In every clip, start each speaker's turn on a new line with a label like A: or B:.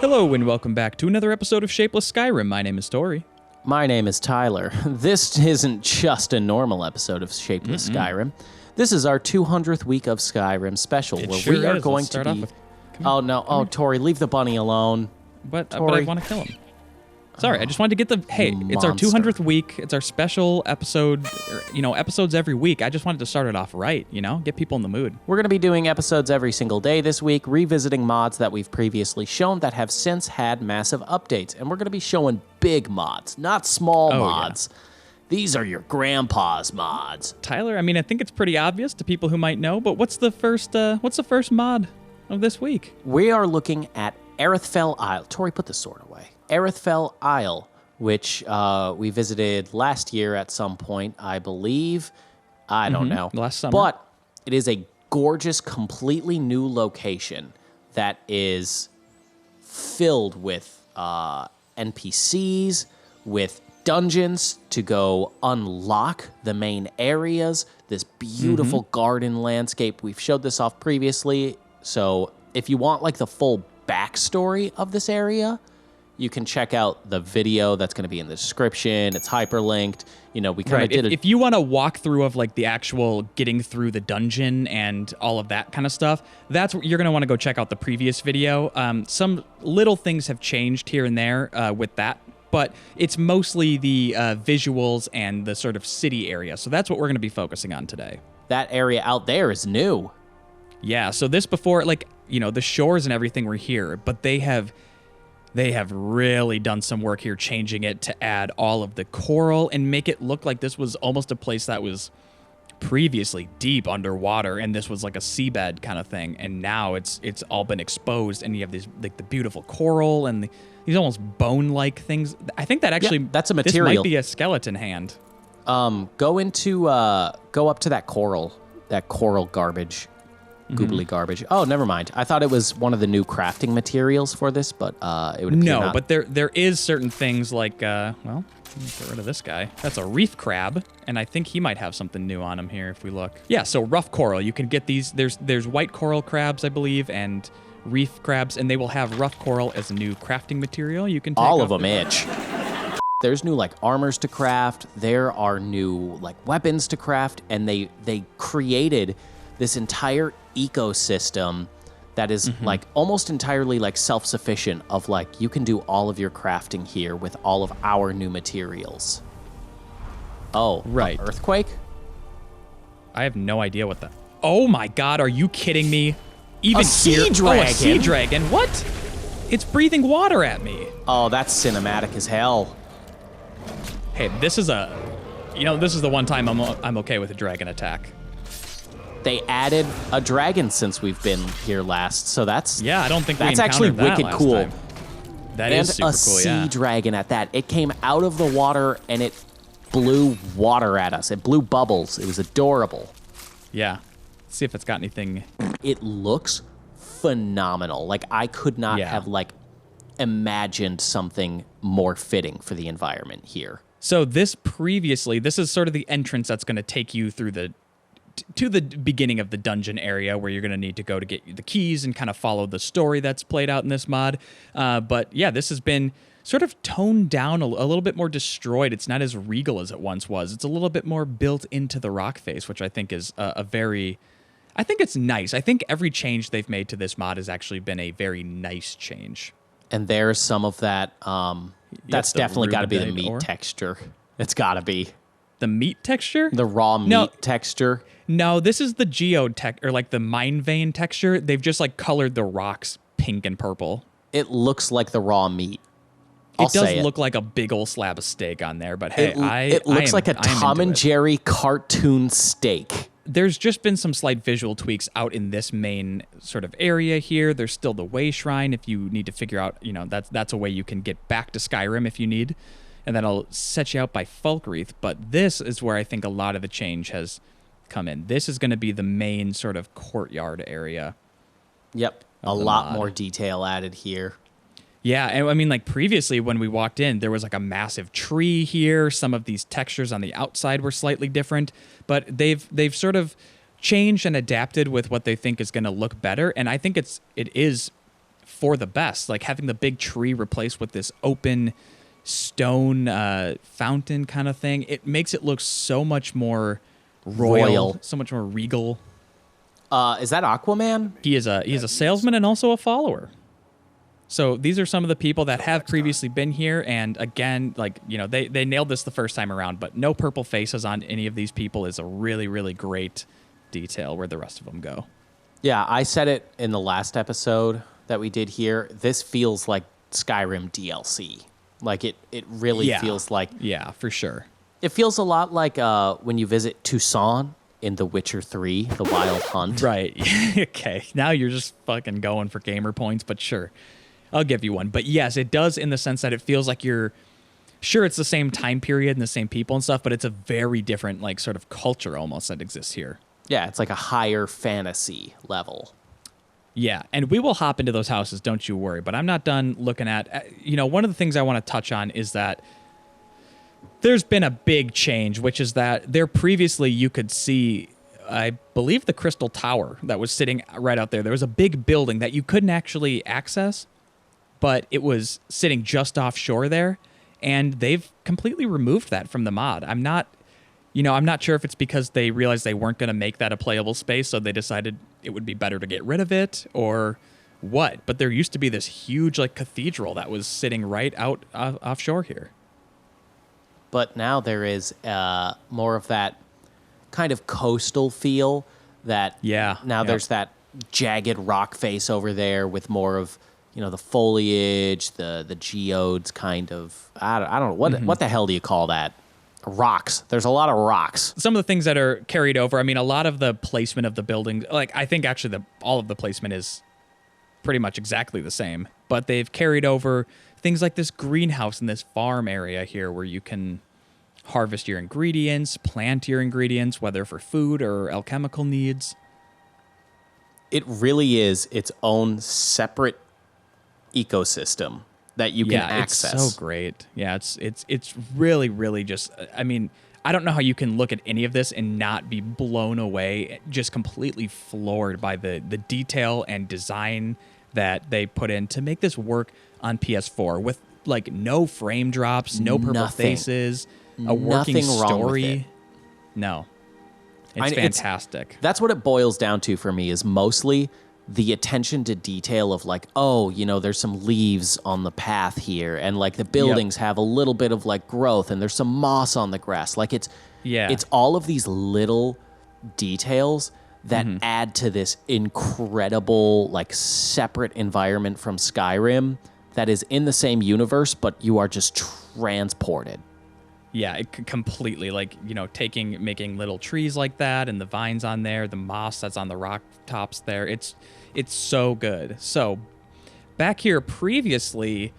A: Hello and welcome back to another episode of Shapeless Skyrim. My name is Tori.
B: My name is Tyler. This isn't just a normal episode of Shapeless Skyrim. This is our 200th week of Skyrim special, where we are going to be... Oh, no. Oh, Tori, leave the bunny alone.
A: But I want to kill him. Sorry, I just wanted to get the... Hey, it's our 200th week. It's our special episode. Episodes every week. I just wanted to start it off right, get people in the mood.
B: We're going to be doing episodes every single day this week, revisiting mods that we've previously shown that have since had massive updates. And we're going to be showing big mods, not small mods. Yeah. These are your grandpa's mods.
A: Tyler, I think it's pretty obvious to people who might know, but what's the first mod of this week?
B: We are looking at Erethfel Isle. Tori, put the sword away. Erethfel Isle, which we visited last year at some point, I believe. I don't know.
A: Last summer.
B: But it is a gorgeous, completely new location that is filled with NPCs, with dungeons to go unlock the main areas, this beautiful garden landscape. We've showed this off previously, so if you want the full backstory of this area, you can check out the video that's going to be in the description. It's hyperlinked. We kind of did it.
A: If you want a walkthrough of the actual getting through the dungeon and all of that kind of stuff, that's what you're going to want to go check out the previous video. Some little things have changed here and there with that, but it's mostly the visuals and the sort of city area. So that's what we're going to be focusing on today.
B: That area out there is new.
A: Yeah. So this before, the shores and everything were here, but they have really done some work here changing it to add all of the coral and make it look like this was almost a place that was previously deep underwater and this was like a seabed kind of thing. And now it's all been exposed and you have these the beautiful coral and these almost bone-like things. I think that actually
B: that's a material.
A: This might be a skeleton hand.
B: Go up to that coral garbage. Googly garbage. Oh, never mind. I thought it was one of the new crafting materials for this, but it would appear not.
A: But there is certain things like, let me get rid of this guy. That's a reef crab, and I think he might have something new on him here if we look. Yeah, so rough coral. You can get these. There's white coral crabs, I believe, and reef crabs, and they will have rough coral as a new crafting material. You can take
B: all of them itch. There's new armors to craft. There are new weapons to craft, and they created this entire ecosystem that is almost entirely self-sufficient of you can do all of your crafting here with all of our new materials. Oh,
A: right.
B: Earthquake?
A: I have no idea what that... Oh my god, are you kidding me? Even
B: a sea dragon?
A: Oh, a sea dragon. What? It's breathing water at me.
B: Oh, that's cinematic as hell.
A: Hey, this is the one time I'm okay with a dragon attack.
B: They added a dragon since we've been here last, so that's
A: I don't think
B: that's actually wicked cool.
A: Time. That is super cool,
B: yeah. And a sea dragon at that. It came out of the water and it blew water at us. It blew bubbles. It was adorable.
A: Yeah. Let's see if it's got anything.
B: It looks phenomenal. I could not have imagined something more fitting for the environment here.
A: So this is sort of the entrance that's going to take you through to the beginning of the dungeon area where you're going to need to go to get the keys and kind of follow the story that's played out in this mod. But yeah, this has been sort of toned down, a little bit more destroyed. It's not as regal as it once was. It's a little bit more built into the rock face, which I think is I think it's nice. I think every change they've made to this mod has actually been a very nice change.
B: And there's some of that, that's definitely got to be the meat texture. It's got to be.
A: The meat texture?
B: The raw meat texture?
A: No, this is the geotech or the mine vein texture. They've just colored the rocks pink and purple.
B: It looks like the raw meat.
A: It does look like a big old slab of steak on there, but hey,
B: it looks like a Tom and Jerry cartoon steak.
A: There's just been some slight visual tweaks out in this main sort of area here. There's still the way shrine if you need to figure out, that's a way you can get back to Skyrim if you need. And that'll set you out by Falkreath. But this is where I think a lot of the change has come in. This is going to be the main sort of courtyard area.
B: Yep. A lot more detail added here.
A: Yeah, and previously when we walked in, there was a massive tree here. Some of these textures on the outside were slightly different, but they've sort of changed and adapted with what they think is going to look better. And I think it is for the best. Like having the big tree replaced with this open stone fountain kind of thing, it makes it look so much more royal. So much more regal.
B: Is that Aquaman?
A: He is a salesman and also a follower. So these are some of the people that have previously been here, and again, like, you know, they nailed this the first time around, but no purple faces on any of these people is a really, really great detail where the rest of them go.
B: Yeah, I said it in the last episode that we did here. This feels like Skyrim DLC. Like it really feels like...
A: Yeah, for sure.
B: It feels a lot like when you visit Tucson in The Witcher 3, The Wild Hunt.
A: Right. Okay. Now you're just fucking going for gamer points, but sure. I'll give you one. But yes, it does in the sense that it feels like you're... Sure, it's the same time period and the same people and stuff, but it's a very different, like, sort of culture almost that exists here.
B: Yeah, it's like a higher fantasy level.
A: Yeah, and we will hop into those houses, don't you worry. But I'm not done looking at... You know, one of the things I want to touch on is that there's been a big change, which is that there previously you could see, I believe, the Crystal Tower that was sitting right out there. There was a big building that you couldn't actually access, but it was sitting just offshore there, and they've completely removed that from the mod. I'm not sure if it's because they realized they weren't going to make that a playable space, so they decided it would be better to get rid of it, or what. But there used to be this huge, like, cathedral that was sitting right out offshore here.
B: But now there is more of that kind of coastal feel that there's that jagged rock face over there with more of, you know, the foliage, the geodes kind of, I don't know, what the hell do you call that? Rocks. There's a lot of rocks.
A: Some of the things that are carried over, I mean, a lot of the placement of the buildings, like, I think actually all of the placement is pretty much exactly the same, but they've carried over things like this greenhouse and this farm area here where you can harvest your ingredients, plant your ingredients, whether for food or alchemical needs.
B: It really is its own separate ecosystem that you can access.
A: It's so great. Yeah, it's really, really just, I mean, I don't know how you can look at any of this and not be blown away, just completely floored by the detail and design that they put in to make this work on PS4 with, like, no frame drops, no purple faces, a working story. No. It's fantastic.
B: That's what it boils down to for me, is mostly the attention to detail of, like, oh, you know, there's some leaves on the path here, and, like, the buildings have a little bit of, like, growth, and there's some moss on the grass. Like, it's all of these little details that add to this incredible, like, separate environment from Skyrim that is in the same universe, but you are just transported.
A: Yeah, it completely, like, you know, making little trees like that and the vines on there, the moss that's on the rock tops there. It's so good. So back here previously,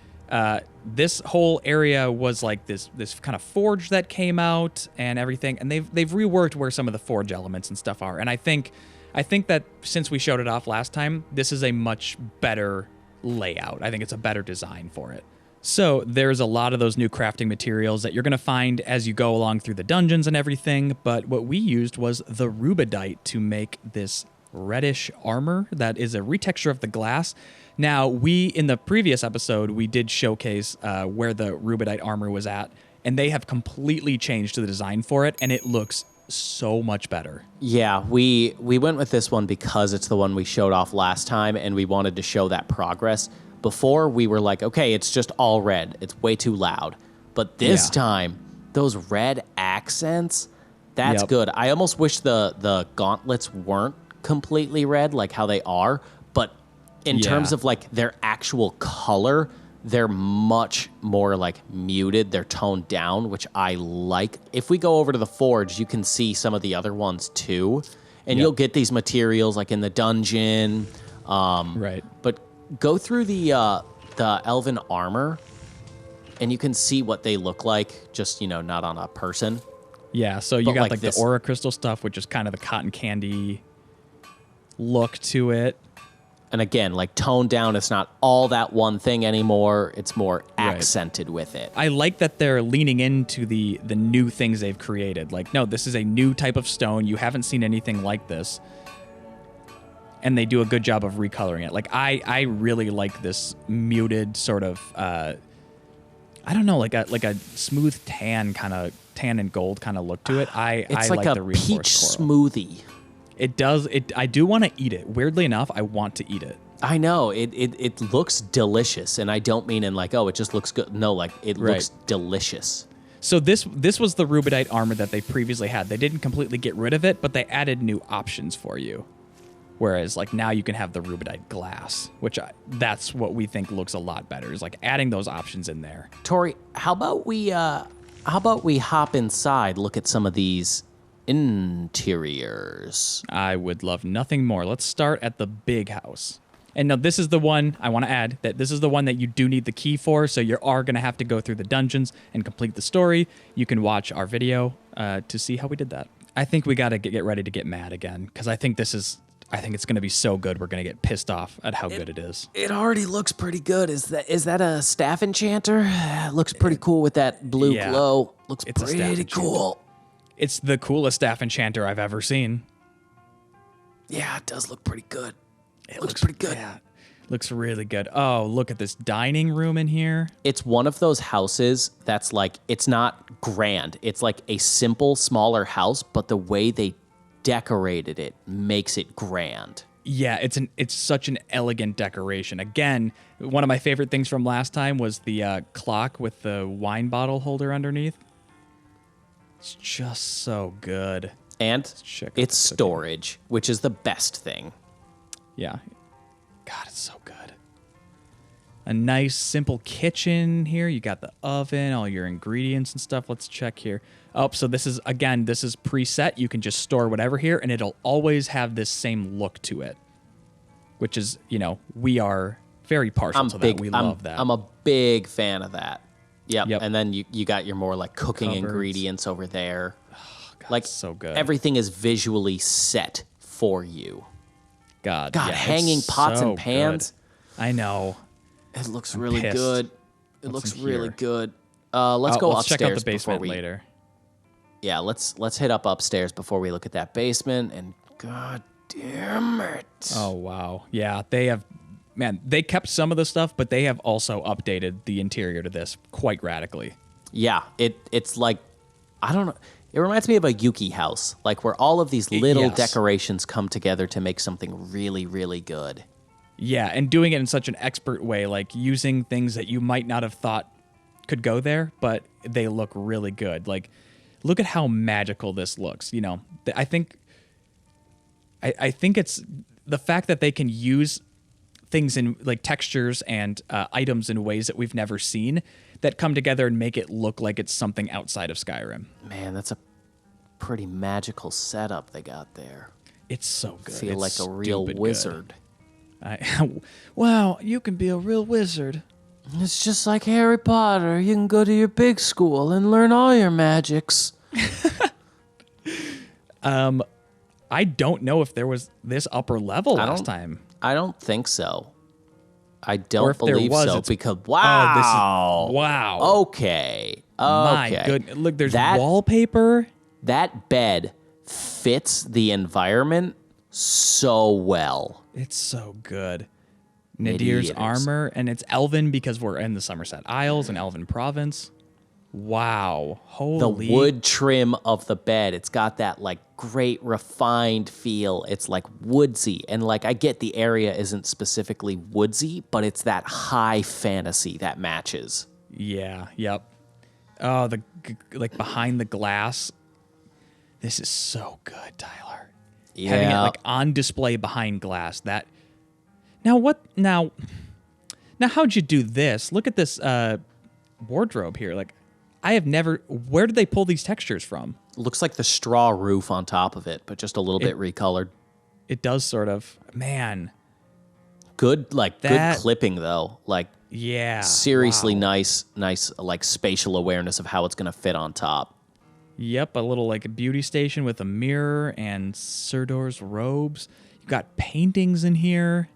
A: this whole area was like this kind of forge that came out and everything, and they've reworked where some of the forge elements and stuff are. And I think that since we showed it off last time, this is a much better layout. I think it's a better design for it. So there's a lot of those new crafting materials that you're going to find as you go along through the dungeons and everything, but what we used was the rubedite to make this reddish armor that is a retexture of the glass. Now, in the previous episode, we did showcase where the rubedite armor was at, and they have completely changed the design for it, and it looks so much better.
B: Yeah, we went with this one because it's the one we showed off last time, and we wanted to show that progress. Before, we were like, okay, it's just all red. It's way too loud. But this time, those red accents, that's good. I almost wish the gauntlets weren't completely red like how they are, but in terms of, like, their actual color, they're much more, like, muted. They're toned down, which I like. If we go over to the forge, you can see some of the other ones too, and you'll get these materials, like, in the dungeon.
A: Right.
B: But go through the elven armor, and you can see what they look like, just, you know, not on a person.
A: Yeah, so you got, like, the aura crystal stuff, which is kind of the cotton candy look to it.
B: And again, like, toned down, it's not all that one thing anymore. It's more accented with it.
A: I like that they're leaning into the new things they've created. Like, no, this is a new type of stone. You haven't seen anything like this. and they do a good job of recoloring it. Like I really like this muted sort of I don't know, like a smooth tan and gold kind of look to it.
B: It's
A: I
B: like
A: the
B: a
A: reinforced
B: peach
A: coral.
B: smoothie.
A: It does. I do want to eat it. Weirdly enough, I want to eat it.
B: I know it looks delicious, and I don't mean in like, oh, it just looks good. No, like it looks delicious.
A: So this was the rubedite armor that they previously had. They didn't completely get rid of it, but they added new options for you. Whereas like now you can have the rubedite glass, which that's what we think looks a lot better. Is like adding those options in there.
B: Tori, how about we hop inside, look at some of these interiors?
A: I would love nothing more. Let's start at the big house. And now this is the one I want to add, that this is the one that you do need the key for, so you are going to have to go through the dungeons and complete the story. You can watch our video to see how we did that. I think we got to get ready to get mad again, because I think it's going to be so good we're going to get pissed off at how good it is.
B: It already looks pretty good. Is that a staff enchanter? It looks pretty cool with that blue glow. Looks pretty cool.
A: It's the coolest staff enchanter I've ever seen.
B: Yeah, it does look pretty good. It looks pretty good.
A: Yeah, looks really good. Oh, look at this dining room in here.
B: It's one of those houses that's like, it's not grand. It's like a simple, smaller house, but the way they decorated it makes it grand.
A: Yeah, it's such an elegant decoration. Again, one of my favorite things from last time was the clock with the wine bottle holder underneath. It's just so good.
B: And it's storage, which is the best thing.
A: Yeah. God, it's so good. A nice, simple kitchen here. You got the oven, all your ingredients and stuff. Let's check here. Oh, so this is preset. You can just store whatever here, and it'll always have this same look to it, which is, we are very partial to that. We love that.
B: I'm a big fan of that. Yep.
A: Yep.
B: And then you got your more like cooking
A: Cupboards.
B: Ingredients over there.
A: Oh, God,
B: like
A: so good.
B: Everything is visually set for you.
A: God,
B: yeah, hanging pots and pans.
A: Good. I know.
B: It looks really good. It looks really good. Let's go
A: let's
B: upstairs
A: check out the basement
B: before we
A: later.
B: Yeah, let's hit up upstairs before we look at that basement. And God damn it!
A: Oh wow, yeah, they kept some of the stuff, but they have also updated the interior to this quite radically.
B: Yeah, it's like, I don't know. It reminds me of a Yuki house, like where all of these little decorations come together to make something really, really good.
A: Yeah, and doing it in such an expert way, like using things that you might not have thought could go there, but they look really good. Like, look at how magical this looks. I think it's the fact that they can use things in like textures and items in ways that we've never seen that come together and make it look like it's something outside of Skyrim.
B: Man, that's a pretty magical setup they got there.
A: It's so good.
B: Feel like a real wizard.
A: Wow, you can be a real wizard.
B: It's just like Harry Potter. You can go to your big school and learn all your magics.
A: I don't know if there was this upper level last time.
B: I don't think so. I don't believe so because
A: wow.
B: Okay.
A: My goodness. Look, there's wallpaper.
B: That bed fits the environment so well.
A: It's so good. Nadir's armor, and it's elven because we're in the Summerset Isles, an elven province. Wow. Holy.
B: The wood trim of the bed, it's got that like great refined feel. It's like woodsy. And like I get the area isn't specifically woodsy, but it's that high fantasy that matches.
A: Yeah, yep. Oh, like behind the glass. This is so good, Tyler.
B: Yeah.
A: Having it like on display behind glass. Now how'd you do this? Look at this wardrobe here. Like, where did they pull these textures from?
B: Looks like the straw roof on top of it, but just a little bit recolored.
A: It does sort of. Man.
B: Good clipping though. Like,
A: yeah.
B: Seriously nice like spatial awareness of how it's going to fit on top.
A: Yep, a little like a beauty station with a mirror and Serdor's robes. You've got paintings in here.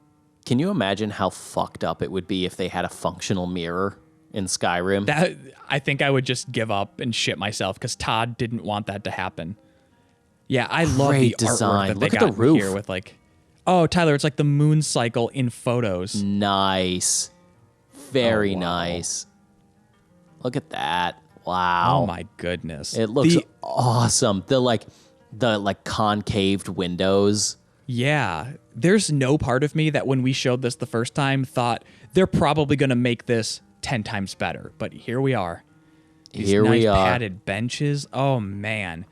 B: Can you imagine how fucked up it would be if they had a functional mirror in Skyrim?
A: I think I would just give up and shit myself because Todd didn't want that to happen. Yeah, I love the
B: design.
A: artwork that
B: Look
A: they
B: at
A: got
B: the roof
A: here with like, Oh, Tyler, it's like the moon cycle in photos.
B: Nice. Very
A: Oh, wow.
B: nice. Look at that. Wow.
A: Oh my goodness.
B: It looks awesome. The concaved windows.
A: Yeah. There's no part of me that when we showed this the first time thought they're probably going to make this 10 times better. But here we are. These nice padded benches. Oh man.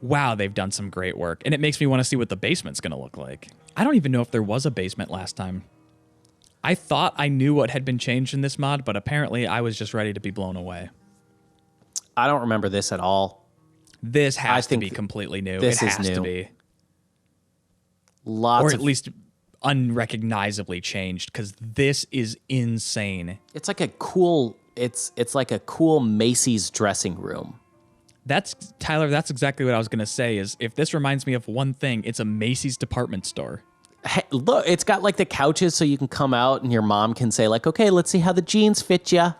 A: Wow, they've done some great work. And it makes me want to see what the basement's going to look like. I don't even know if there was a basement last time. I thought I knew what had been changed in this mod, but apparently I was just ready to be blown away.
B: I don't remember this at all.
A: This has to be completely new. It has to be. Or at least unrecognizably changed, because this is insane.
B: It's like a cool. It's like a cool Macy's dressing room.
A: Tyler, that's exactly what I was going to say, is if this reminds me of one thing, it's a Macy's department store.
B: Hey, look, it's got like the couches so you can come out and your mom can say like, okay, let's see how the jeans fit ya.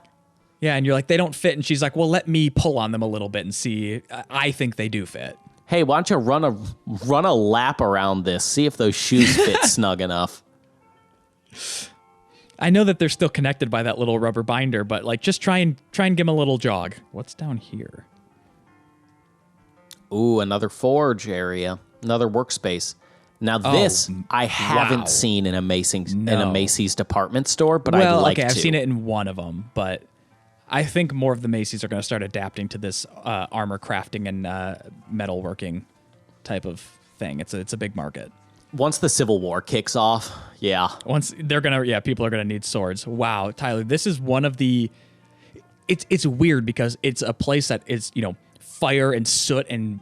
A: Yeah, and you're like, they don't fit. And she's like, well, let me pull on them a little bit and see. I think they do fit.
B: Hey, why don't you run a lap around this? See if those shoes fit snug enough.
A: I know that they're still connected by that little rubber binder, but like just try and give them a little jog. What's down here?
B: Ooh, another forge area, another workspace. Now this I haven't seen in a Macy's department store, but I'd like to.
A: I've seen it in one of them, but I think more of the Macy's are going to start adapting to this armor crafting and metalworking type of thing. It's a big market.
B: Once the Civil War kicks off, yeah.
A: People are gonna need swords. Wow, Tyler, this is one of the. It's weird because it's a place that is fire and soot and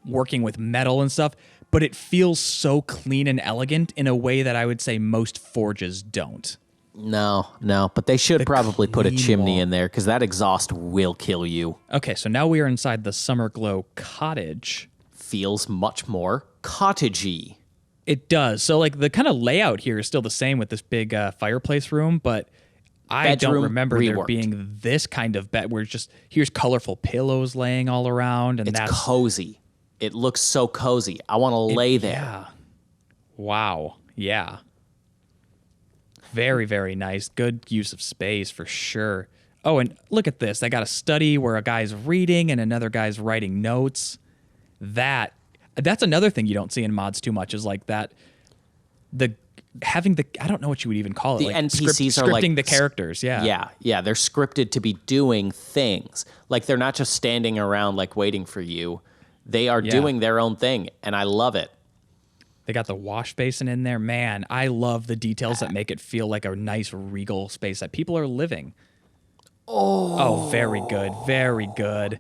A: working with metal and stuff, but it feels so clean and elegant in a way that I would say most forges don't.
B: No, but they should probably put a chimney in there because that exhaust will kill you.
A: Okay, so now we are inside the Summer Glow Cottage.
B: Feels much more cottagey.
A: It does. So like the kind of layout here is still the same with this big fireplace room, but I don't remember there being this kind of bed where here's colorful pillows laying all around, and
B: it's cozy. It looks so cozy. I want to lay there.
A: Yeah. Wow. Yeah. Very, very nice. Good use of space for sure. Oh, and look at this. They got a study where a guy's reading and another guy's writing notes. That's another thing you don't see in mods too much, is like that I don't know what you would even call it.
B: The NPCs are like
A: scripting the characters. Yeah.
B: Yeah. They're scripted to be doing things. Like they're not just standing around like waiting for you. They are doing their own thing, and I love it.
A: They got the wash basin in there. Man, I love the details that make it feel like a nice regal space that people are living. Oh, very good. Very good.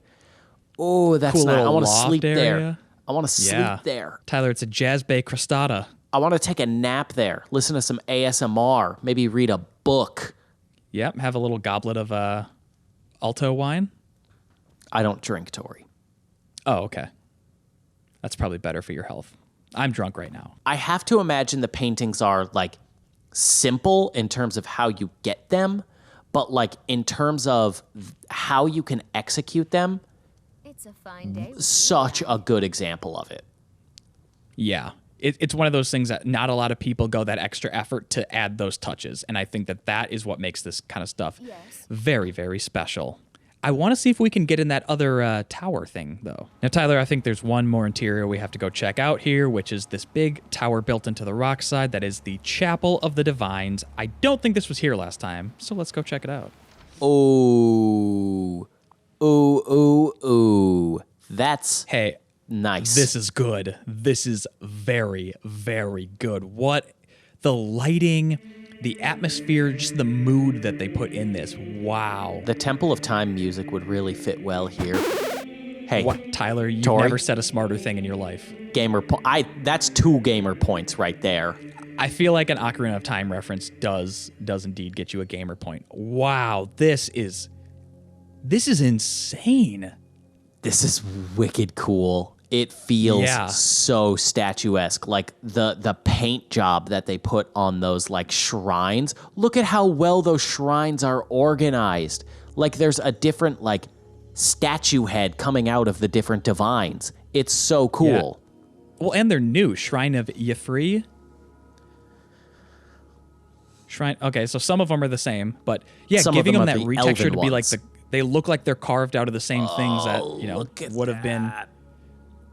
B: Oh, that's
A: cool.
B: Nice. I want to sleep
A: area.
B: there. I want to sleep there.
A: Tyler, it's a Jazz Bay Crostata.
B: I want to take a nap there, listen to some ASMR, maybe read a book.
A: Yep, have a little goblet of Alto wine.
B: I don't drink, Tori.
A: Oh, okay. That's probably better for your health. I'm drunk right now.
B: I have to imagine the paintings are like simple in terms of how you get them, but like in terms of how you can execute them,
C: it's a fine day.
B: Such a good example of it.
A: Yeah. It's one of those things that not a lot of people go that extra effort to add those touches. And I think that is what makes this kind of stuff very, very special. I want to see if we can get in that other tower thing, though. Now, Tyler, I think there's one more interior we have to go check out here, which is this big tower built into the rock side that is the Chapel of the Divines. I don't think this was here last time, so let's go check it out.
B: Ooh. That's nice.
A: This is good. This is very, very good. What the lighting, the atmosphere, just the mood that they put in this. Wow.
B: The Temple of Time music would really fit well here. Hey,
A: what, Tyler? You've
B: Tori,
A: never said a smarter thing in your life.
B: That's 2 gamer points right there.
A: I feel like an Ocarina of Time reference does indeed get you a gamer point. Wow, this is insane.
B: This is wicked cool. It feels so statuesque. Like the paint job that they put on those like shrines. Look at how well those shrines are organized. Like there's a different like statue head coming out of the different divines. It's so cool.
A: Well, and they're new. Shrine of Y'ffre. Shrine. Okay, so some of them are the same, but yeah,
B: Some of
A: giving
B: them
A: them
B: are
A: that
B: the
A: retexture
B: elven
A: to be like
B: ones.
A: they look like they're carved out of the same things that
B: look at
A: would have been
B: that.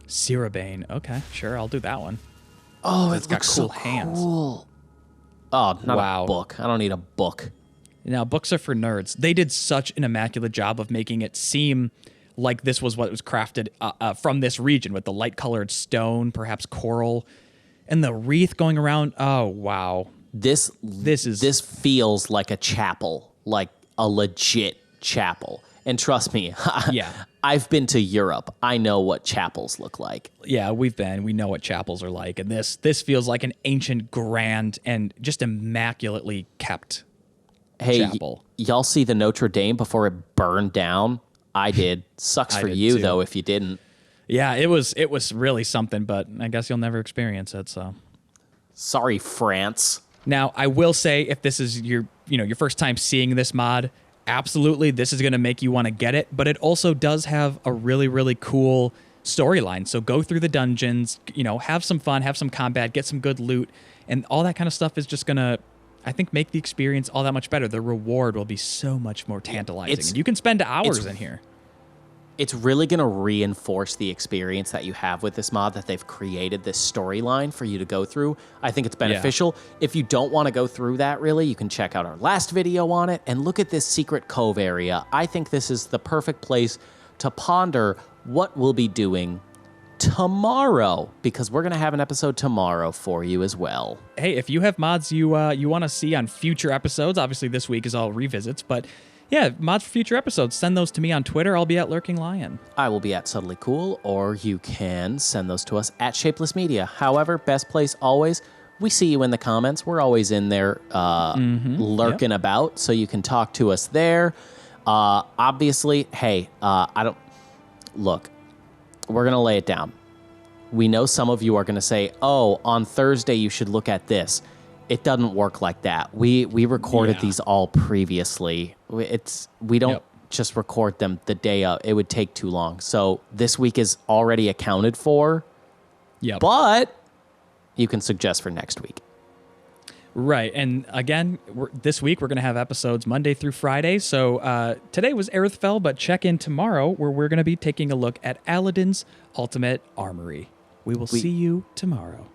A: Cirabane. Okay, sure, I'll do that one.
B: Oh,
A: It's
B: it
A: got
B: looks
A: cool
B: so
A: hands.
B: cool. Oh, not
A: Wow.
B: a book. I don't need a book.
A: Now, books are for nerds. They did such an immaculate job of making it seem like this was what was crafted from this region with the light-colored stone, perhaps coral, and the wreath going around. Oh, wow.
B: This feels like a chapel, like a legit chapel. And trust me,
A: Yeah.
B: I've been to Europe. I know what chapels look like.
A: Yeah, we know what chapels are like, and this feels like an ancient, grand, and just immaculately kept
B: Hey,
A: chapel.
B: y'all see the Notre Dame before it burned down? I did. Sucks
A: I
B: for
A: did
B: you
A: too.
B: though if you didn't.
A: Yeah, it was really something, but I guess you'll never experience it. So
B: Sorry, France.
A: now I will say, if this is your first time seeing this mod, absolutely this is going to make you want to get it. But it also does have a really, really cool storyline. So go through the dungeons, have some fun, have some combat, get some good loot, and all that kind of stuff is just gonna, I think, make the experience all that much better. The reward will be so much more tantalizing. And you can spend hours in here.
B: It's really going to reinforce the experience that you have with this mod, that they've created this storyline for you to go through. I think it's beneficial. If you don't want to go through that, really, you can check out our last video on it and look at this secret cove area. I think this is the perfect place to ponder what we'll be doing tomorrow, because we're going to have an episode tomorrow for you as well.
A: Hey, if you have mods you want to see on future episodes, obviously this week is all revisits, but yeah, mods for future episodes, send those to me on Twitter. I'll be at Lurking Lion.
B: I will be at Subtly Cool, or you can send those to us at Shapeless Media. However, best place always, we see you in the comments. We're always in there lurking about, so you can talk to us there. Obviously, hey, look, we're going to lay it down. We know some of you are going to say, oh, on Thursday you should look at this. It doesn't work like that. We recorded these all previously. We don't just record them the day of. It would take too long. So this week is already accounted for.
A: Yep.
B: But you can suggest for next week.
A: Right. And again, this week we're going to have episodes Monday through Friday. So today was Erethfel, but check in tomorrow where we're going to be taking a look at Aladdin's Ultimate Armory. We will see you tomorrow.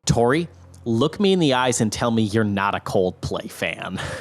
B: Tori, look me in the eyes and tell me you're not a Coldplay fan.